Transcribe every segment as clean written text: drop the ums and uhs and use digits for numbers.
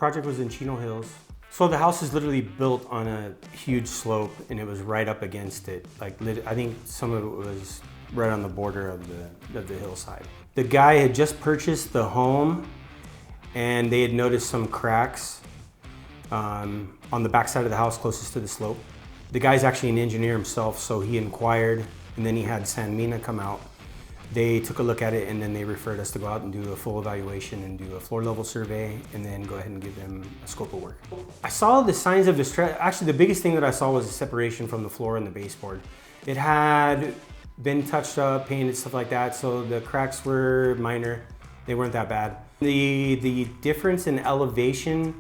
project was in Chino Hills. So the house is literally built on a huge slope and it was right up against it. Like, I think some of it was right on the border of the hillside. The guy had just purchased the home and they had noticed some cracks on the back side of the house closest to the slope. The guy's actually an engineer himself, so he inquired and then he had San Mina come out. They took a look at it and then they referred us to go out and do a full evaluation and do a floor level survey and then go ahead and give them a scope of work. I saw the signs of distress. Actually, the biggest thing that I saw was the separation from the floor and the baseboard. It had been touched up, painted, stuff like that, so the cracks were minor. They weren't that bad. The difference in elevation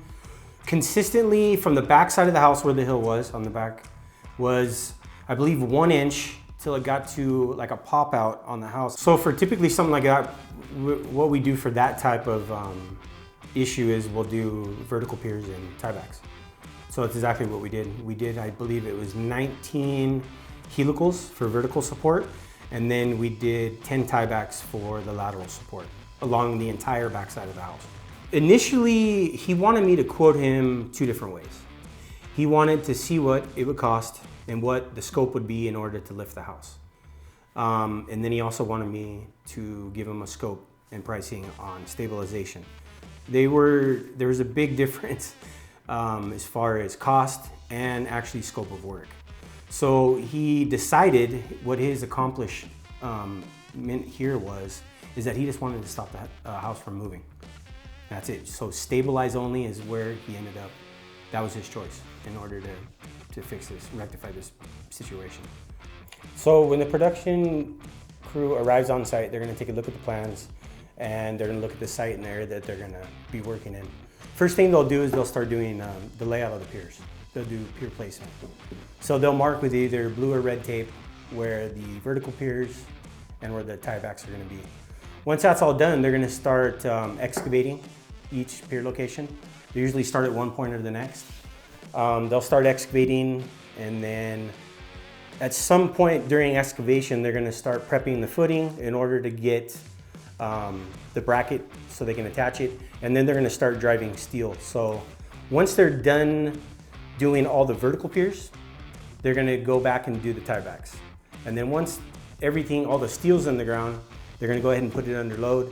consistently from the back side of the house where the hill was on the back was, I believe, 1 inch till it got to like a pop out on the house. So for typically something like that, what we do for that type of issue is we'll do vertical piers and tiebacks. So that's exactly what we did. We did, I believe it was 19 helicals for vertical support, and then we did 10 tiebacks for the lateral support along the entire backside of the house. Initially, he wanted me to quote him 2 different ways. He wanted to see what it would cost and what the scope would be in order to lift the house. And then he also wanted me to give him a scope and pricing on stabilization. There was a big difference as far as cost and actually scope of work. So he decided what his accomplishment here is that he just wanted to stop the house from moving. That's it. So stabilize only is where he ended up. That was his choice in order to fix this, rectify this situation. So when the production crew arrives on site, they're gonna take a look at the plans and they're gonna look at the site and the area that they're gonna be working in. First thing they'll do is they'll start doing the layout of the piers. They'll do pier placement. So they'll mark with either blue or red tape where the vertical piers and where the tiebacks are gonna be. Once that's all done, they're gonna start excavating each pier location. They usually start at one point or the next. They'll start excavating, and then at some point during excavation, they're gonna start prepping the footing in order to get the bracket so they can attach it, and then they're gonna start driving steel. So once they're done doing all the vertical piers, they're gonna go back and do the tiebacks. And then once everything, all the steel's in the ground, they're gonna go ahead and put it under load,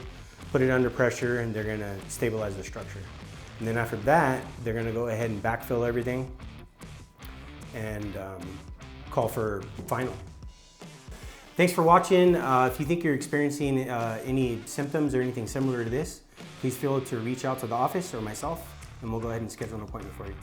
put it under pressure, and they're gonna stabilize the structure. And then after that, they're gonna go ahead and backfill everything and call for final. Thanks for watching. If you think you're experiencing any symptoms or anything similar to this, please feel free to reach out to the office or myself, and we'll go ahead and schedule an appointment for you.